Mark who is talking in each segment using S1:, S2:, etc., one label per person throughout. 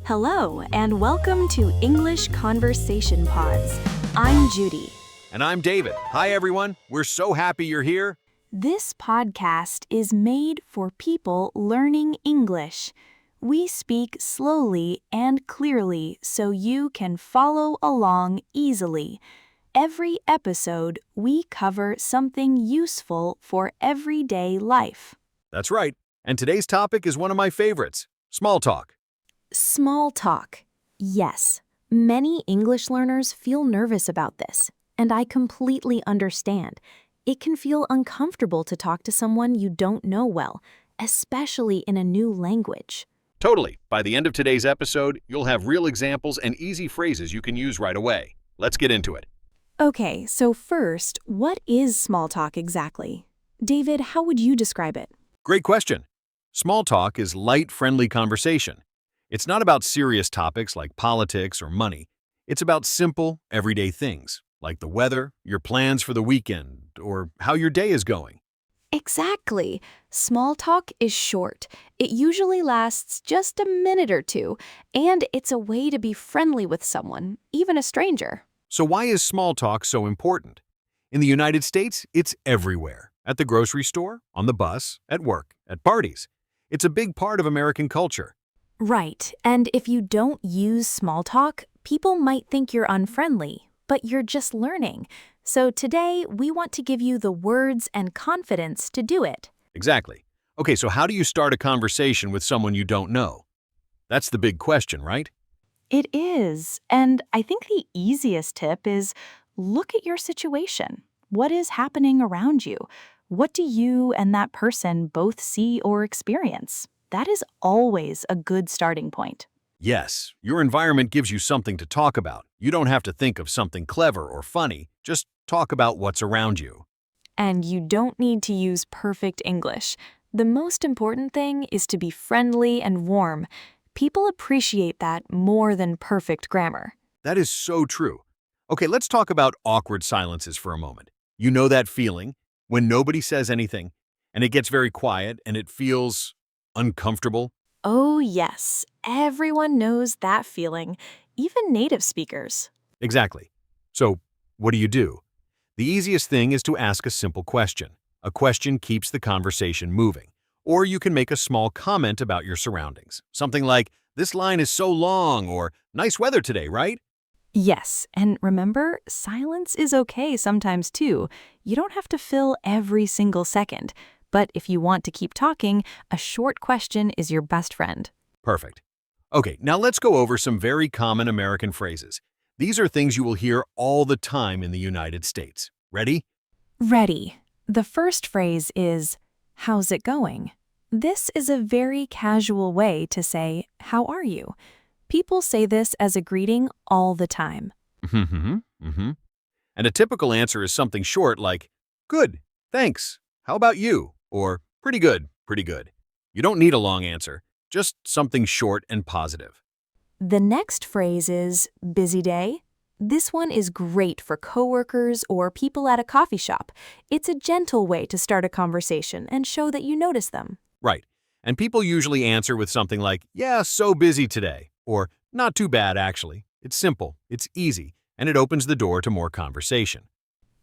S1: Hello, and welcome to English Conversation Pods. I'm Judy.
S2: And I'm David. Hi, everyone. We're so happy you're here.
S1: This podcast is made for people learning English. We speak slowly and clearly so you can follow along easily. Every episode, we cover something useful for everyday life.
S2: That's right. And today's topic is one of my favorites, small talk.
S1: Small talk. Yes, many English learners feel nervous about this, and I completely understand. It can feel uncomfortable to talk to someone you don't know well, especially in a new language.
S2: Totally. By the end of today's episode, you'll have real examples and easy phrases you can use right away. Let's get into it.
S1: Okay, so first, what is small talk exactly? David, how would you describe it?
S2: Great question. Small talk is light, friendly conversation. It's not about serious topics like politics or money. It's about simple, everyday things, like the weather, your plans for the weekend, or how your day is going.
S1: Exactly. Small talk is short. It usually lasts just a minute or two, and it's a way to be friendly with someone, even a stranger.
S2: So why is small talk so important? In the United States, it's everywhere. At the grocery store, on the bus, at work, at parties. It's a big part of American culture.
S1: Right, and if you don't use small talk, people might think you're unfriendly, but you're just learning. So today, we want to give you the words and confidence to do it.
S2: Exactly. Okay, so how do you start a conversation with someone you don't know? That's the big question, right?
S1: It is, and I think the easiest tip is look at your situation. What is happening around you? What do you and that person both see or experience? That is always a good starting point.
S2: Yes, your environment gives you something to talk about. You don't have to think of something clever or funny. Just talk about what's around you.
S1: And you don't need to use perfect English. The most important thing is to be friendly and warm. People appreciate that more than perfect grammar.
S2: That is so true. Okay, let's talk about awkward silences for a moment. You know that feeling when nobody says anything and it gets very quiet and it feels uncomfortable?
S1: Oh, yes. Everyone knows that feeling, even native speakers.
S2: Exactly. So, what do? The easiest thing is to ask a simple question. A question keeps the conversation moving. Or you can make a small comment about your surroundings. Something like, "This line is so long," or "Nice weather today, right?"
S1: Yes, and remember, silence is okay sometimes too. You don't have to fill every single second. But if you want to keep talking, a short question is your best friend.
S2: Perfect. Okay, now let's go over some very common American phrases. These are things you will hear all the time in the United States. Ready?
S1: Ready. The first phrase is, "How's it going?" This is a very casual way to say, "How are you?" People say this as a greeting all the time.
S2: And a typical answer is something short like, "Good, thanks. How about you?" Or pretty good, pretty good. You don't need a long answer, just something short and positive.
S1: The next phrase is, "Busy day?" This one is great for coworkers or people at a coffee shop. It's a gentle way to start a conversation and show that you notice them.
S2: Right. And people usually answer with something like, "Yeah, so busy today," or "Not too bad, actually." It's simple, it's easy, and it opens the door to more conversation.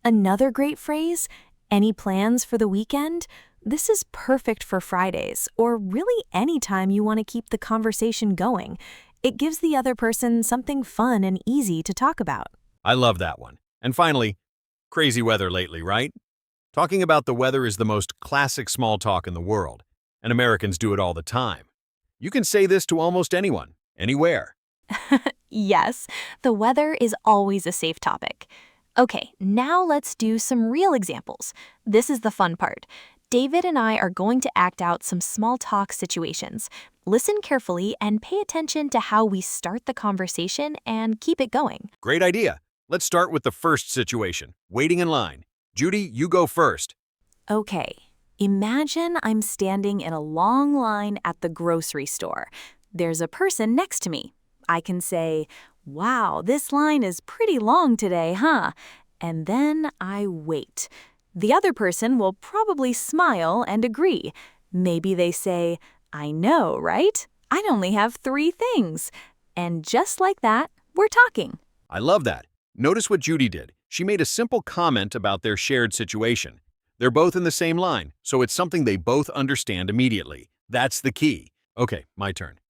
S1: Another great phrase, "Any plans for the weekend?" This is perfect for Fridays, or really any time you want to keep the conversation going. It gives the other person something fun and easy to talk about.
S2: I love that one. And finally, crazy weather lately, right? Talking about the weather is the most classic small talk in the world, and Americans do it all the time. You can say this to almost anyone, anywhere.
S1: Yes, the weather is always a safe topic. Okay, now let's do some real examples. This is the fun part. David and I are going to act out some small talk situations. Listen carefully and pay attention to how we start the conversation and keep it going.
S2: Great idea. Let's start with the first situation, waiting in line. Judy, you go first.
S1: Okay, imagine I'm standing in a long line at the grocery store. There's a person next to me. I can say, "Wow, this line is pretty long today, huh?" And then I wait. The other person will probably smile and agree. Maybe they say, "I know, right? I'd only have 3 things." And just like that, we're talking.
S2: I love that. Notice what Judy did. She made a simple comment about their shared situation. They're both in the same line, so it's something they both understand immediately. That's the key. Okay, my turn.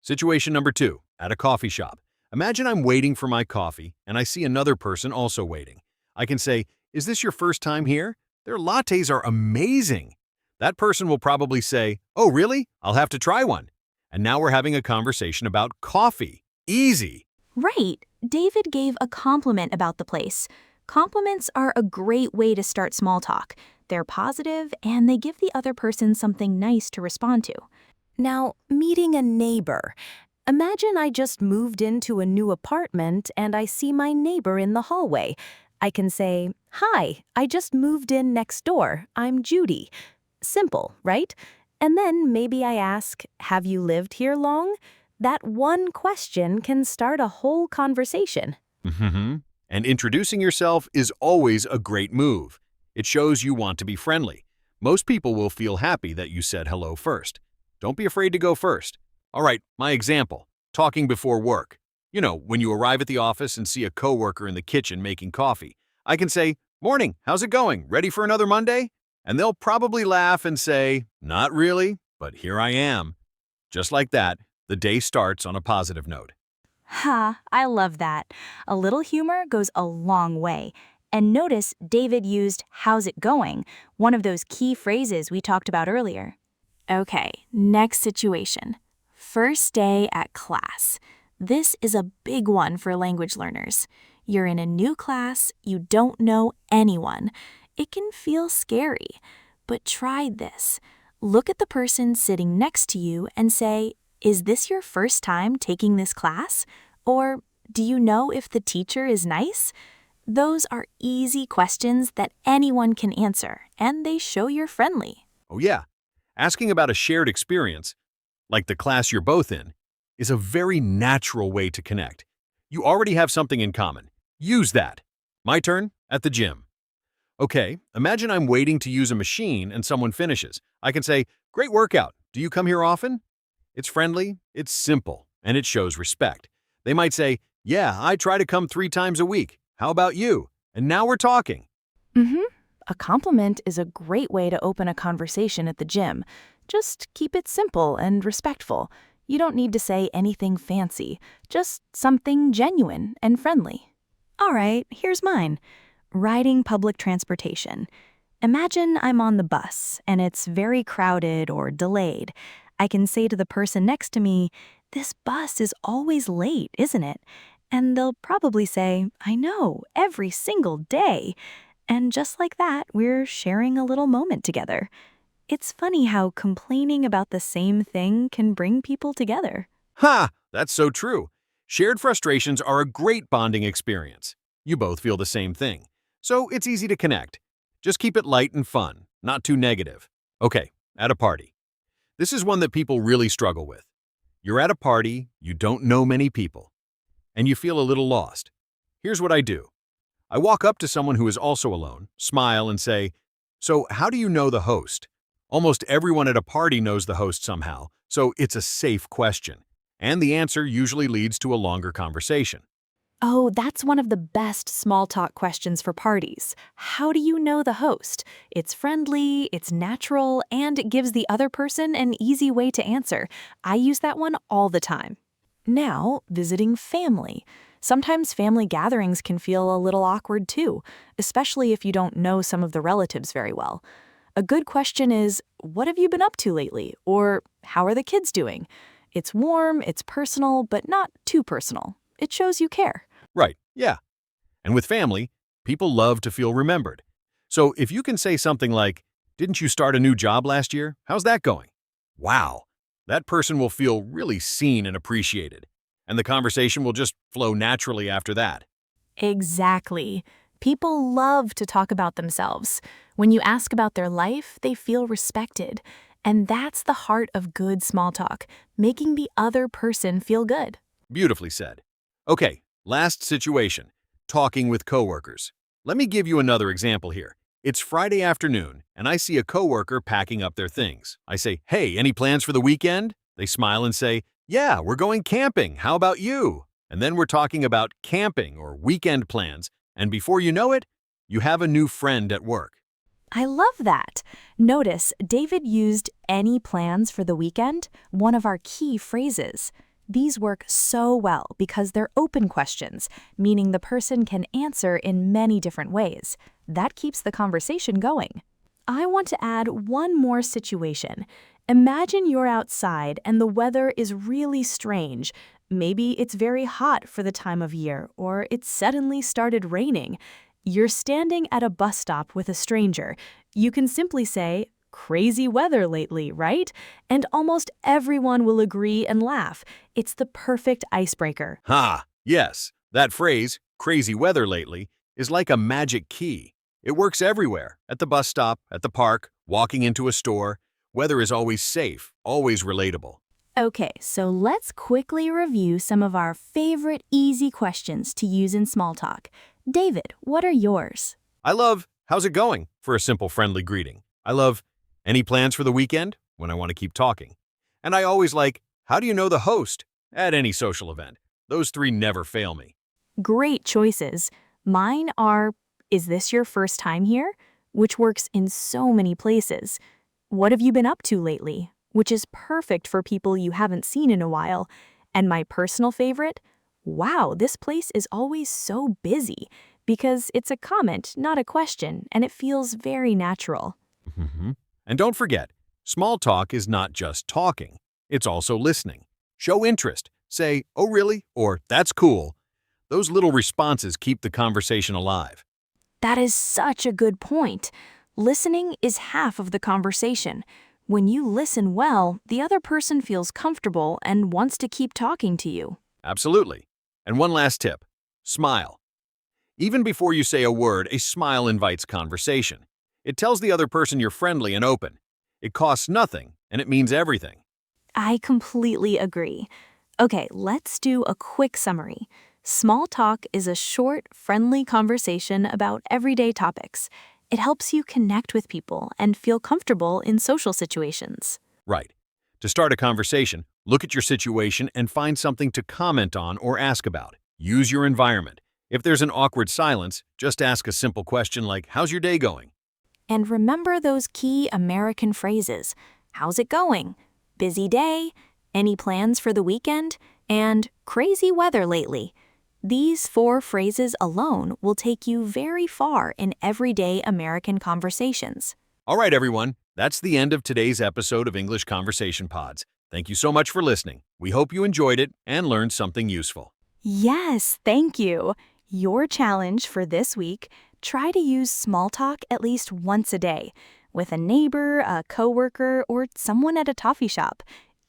S2: Situation number 2, at a coffee shop. Imagine I'm waiting for my coffee and I see another person also waiting. I can say, "Is this your first time here? Their lattes are amazing." That person will probably say, "Oh, really? I'll have to try one." And now we're having a conversation about coffee. Easy.
S1: Right. David gave a compliment about the place. Compliments are a great way to start small talk. They're positive and they give the other person something nice to respond to. Now, meeting a neighbor. Imagine I just moved into a new apartment and I see my neighbor in the hallway. I can say, "Hi, I just moved in next door. I'm Judy." Simple, right? And then maybe I ask, "Have you lived here long?" That one question can start a whole conversation.
S2: And introducing yourself is always a great move. It shows you want to be friendly. Most people will feel happy that you said hello first. Don't be afraid to go first. All right, my example, talking before work. You know, when you arrive at the office and see a coworker in the kitchen making coffee, I can say, "Morning, how's it going? Ready for another Monday?" And they'll probably laugh and say, "Not really, but here I am." Just like that, the day starts on a positive note.
S1: Ha, I love that. A little humor goes a long way. And notice David used "how's it going," one of those key phrases we talked about earlier. Okay, next situation. First day at class. This is a big one for language learners. You're in a new class, you don't know anyone. It can feel scary, but try this. Look at the person sitting next to you and say, "Is this your first time taking this class?" Or, "Do you know if the teacher is nice?" Those are easy questions that anyone can answer, and they show you're friendly.
S2: Oh yeah, asking about a shared experience, like the class you're both in, is a very natural way to connect. You already have something in common. Use that. My turn, at the gym. Okay, imagine I'm waiting to use a machine and someone finishes. I can say, "Great workout. Do you come here often?" It's friendly, it's simple, and it shows respect. They might say, "Yeah, I try to come 3 times a week. How about you?" And now we're talking.
S1: Mm-hmm. A compliment is a great way to open a conversation at the gym. Just keep it simple and respectful. You don't need to say anything fancy, just something genuine and friendly. All right, here's mine. Riding public transportation. Imagine I'm on the bus and it's very crowded or delayed. I can say to the person next to me, "This bus is always late, isn't it?" And they'll probably say, "I know, every single day." And just like that, we're sharing a little moment together. It's funny how complaining about the same thing can bring people together.
S2: Ha! That's so true. Shared frustrations are a great bonding experience. You both feel the same thing. So it's easy to connect. Just keep it light and fun, not too negative. Okay, at a party. This is one that people really struggle with. You're at a party, you don't know many people, and you feel a little lost. Here's what I do. I walk up to someone who is also alone, smile, and say, "So, how do you know the host?" Almost everyone at a party knows the host somehow, so it's a safe question. And the answer usually leads to a longer conversation.
S1: Oh, that's one of the best small talk questions for parties. How do you know the host? It's friendly, it's natural, and it gives the other person an easy way to answer. I use that one all the time. Now, visiting family. Sometimes family gatherings can feel a little awkward too, especially if you don't know some of the relatives very well. A good question is, "What have you been up to lately?" Or, "How are the kids doing?" It's warm, it's personal, but not too personal. It shows you care.
S2: Right, yeah. And with family, people love to feel remembered. So if you can say something like, "Didn't you start a new job last year? How's that going?" Wow, that person will feel really seen and appreciated. And the conversation will just flow naturally after that.
S1: Exactly. People love to talk about themselves. When you ask about their life, they feel respected. And that's the heart of good small talk, making the other person feel good.
S2: Beautifully said. Okay, last situation, talking with coworkers. Let me give you another example here. It's Friday afternoon, and I see a coworker packing up their things. I say, "Hey, any plans for the weekend?" They smile and say, Yeah, we're going camping. How about you? And then we're talking about camping or weekend plans. And before you know it, you have a new friend at work.
S1: I love that. Notice David used any plans for the weekend, one of our key phrases. These work so well because they're open questions, meaning the person can answer in many different ways. That keeps the conversation going. I want to add one more situation. Imagine you're outside and the weather is really strange. Maybe it's very hot for the time of year, or it suddenly started raining. You're standing at a bus stop with a stranger. You can simply say, "Crazy weather lately, right?" And almost everyone will agree and laugh. It's the perfect icebreaker.
S2: Ha! Yes, that phrase, crazy weather lately, is like a magic key. It works everywhere, at the bus stop, at the park, walking into a store. Weather is always safe, always relatable.
S1: Okay, so let's quickly review some of our favorite easy questions to use in small talk. David, what are yours?
S2: I love, how's it going, for a simple friendly greeting. I love, any plans for the weekend, when I want to keep talking. And I always like, how do you know the host, at any social event. Those three never fail me.
S1: Great choices. Mine are, is this your first time here? Which works in so many places. What have you been up to lately? Which is perfect for people you haven't seen in a while. And my personal favorite, wow, this place is always so busy, because it's a comment, not a question, and it feels very natural.
S2: Mhm. And don't forget, small talk is not just talking, it's also listening. Show interest. Say, oh really? Or that's cool. Those little responses keep the conversation alive.
S1: That is such a good point. Listening is half of the conversation. When you listen well, the other person feels comfortable and wants to keep talking to you.
S2: Absolutely. And one last tip, smile. Even before you say a word, a smile invites conversation. It tells the other person you're friendly and open. It costs nothing, and it means everything.
S1: I completely agree. Okay, let's do a quick summary. Small talk is a short, friendly conversation about everyday topics. It helps you connect with people and feel comfortable in social situations.
S2: Right. To start a conversation, look at your situation and find something to comment on or ask about. Use your environment. If there's an awkward silence, just ask a simple question like, how's your day going?
S1: And remember those key American phrases. How's it going? Busy day? Any plans for the weekend? And crazy weather lately. These 4 phrases alone will take you very far in everyday American conversations.
S2: All right, everyone. That's the end of today's episode of English Conversation Pods. Thank you so much for listening. We hope you enjoyed it and learned something useful.
S1: Yes, thank you. Your challenge for this week, try to use small talk at least once a day with a neighbor, a coworker, or someone at a coffee shop.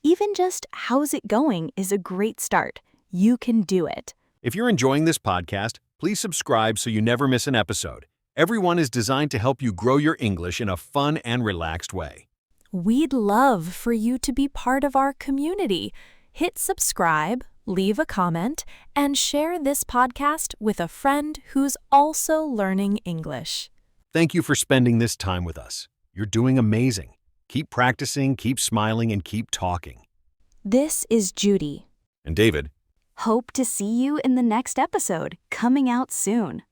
S1: Even just how's it going is a great start. You can do it.
S2: If you're enjoying this podcast, please subscribe so you never miss an episode. Everyone is designed to help you grow your English in a fun and relaxed way.
S1: We'd love for you to be part of our community. Hit subscribe, leave a comment, and share this podcast with a friend who's also learning English.
S2: Thank you for spending this time with us. You're doing amazing. Keep practicing, keep smiling, and keep talking.
S1: This is Judy.
S2: And David,
S1: Hope to see you in the next episode, coming out soon.